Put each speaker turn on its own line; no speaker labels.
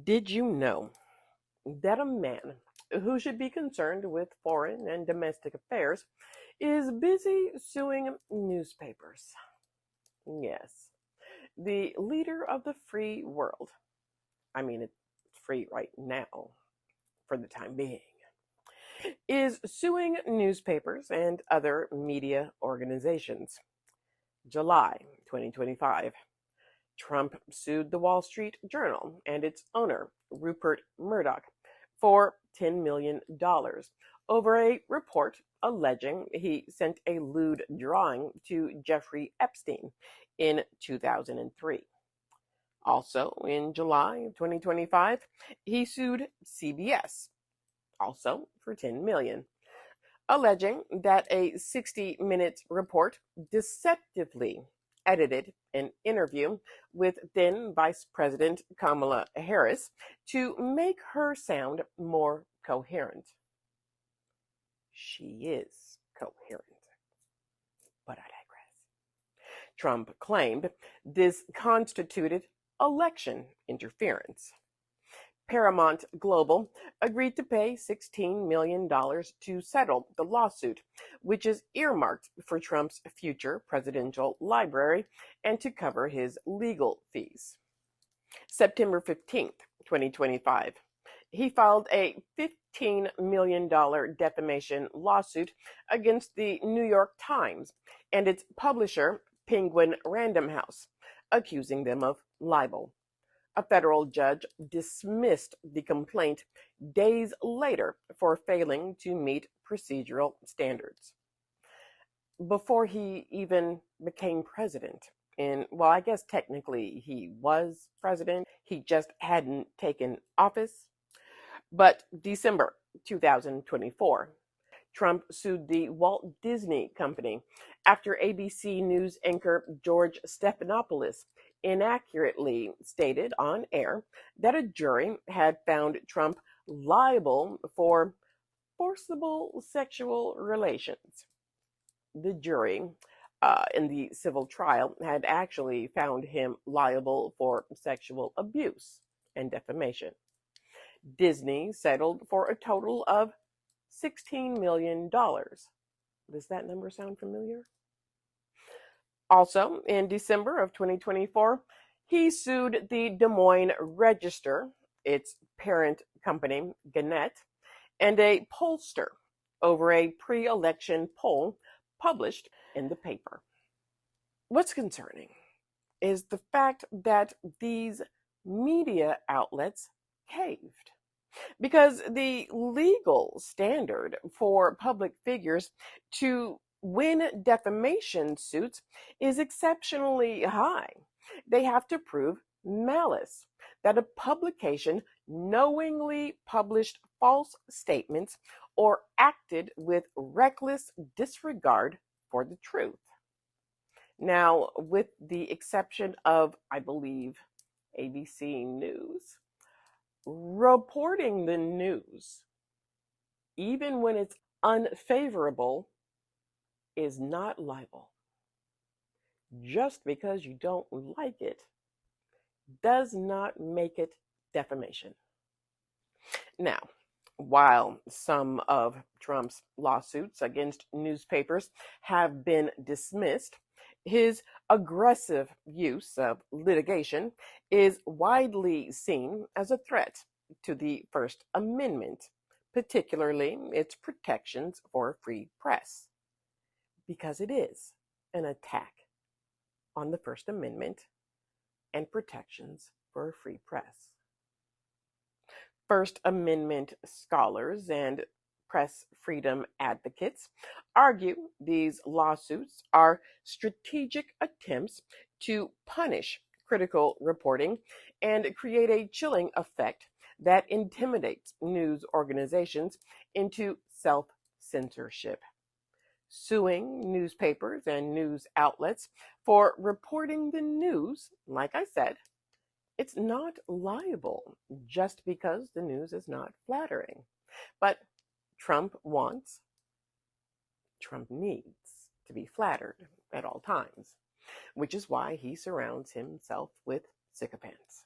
Did you know that a man who should be concerned with foreign and domestic affairs is busy suing newspapers? Yes, the leader of the free world. I mean, it's free right now for the time being, is suing newspapers and other media organizations. July 2025. Trump sued the Wall Street Journal and its owner, Rupert Murdoch, for $10 million over a report alleging he sent a lewd drawing to Jeffrey Epstein in 2003. Also, in July 2025, he sued CBS, also for $10 million, alleging that a 60 Minutes report deceptively edited an interview with then Vice President Kamala Harris to make her sound more coherent. She is coherent, but I digress. Trump claimed this constituted election interference. Paramount Global agreed to pay $16 million to settle the lawsuit, which is earmarked for Trump's future presidential library and to cover his legal fees. September 15th, 2025, he filed a $15 million defamation lawsuit against the New York Times and its publisher, Penguin Random House, accusing them of libel. A federal judge dismissed the complaint days later for failing to meet procedural standards. Before he even became president, well, I guess technically he was president, he just hadn't taken office. But December 2024, Trump sued the Walt Disney Company after ABC News anchor George Stephanopoulos inaccurately stated on air that a jury had found Trump liable for forcible sexual relations. The jury in the civil trial had actually found him liable for sexual abuse and defamation. Disney settled for a total of $16 million. Does that number sound familiar? Also, in December of 2024, he sued the Des Moines Register, its parent company, Gannett, and a pollster over a pre-election poll published in the paper. What's concerning is the fact that these media outlets caved, because the legal standard for public figures to win defamation suits is exceptionally high. They have to prove malice, that a publication knowingly published false statements or acted with reckless disregard for the truth. Now, with the exception of, I believe, ABC News, reporting the news, even when it's unfavorable, is not libel. Just because you don't like it does not make it defamation. Now, while some of Trump's lawsuits against newspapers have been dismissed, his aggressive use of litigation is widely seen as a threat to the First Amendment, particularly its protections for a free press, because it is an attack on the First Amendment and protections for a free press. First Amendment scholars and press freedom advocates argue these lawsuits are strategic attempts to punish critical reporting and create a chilling effect that intimidates news organizations into self-censorship. Suing newspapers and news outlets for reporting the news, like I said, it's not liable just because the news is not flattering. But Trump needs to be flattered at all times, which is why he surrounds himself with sycophants.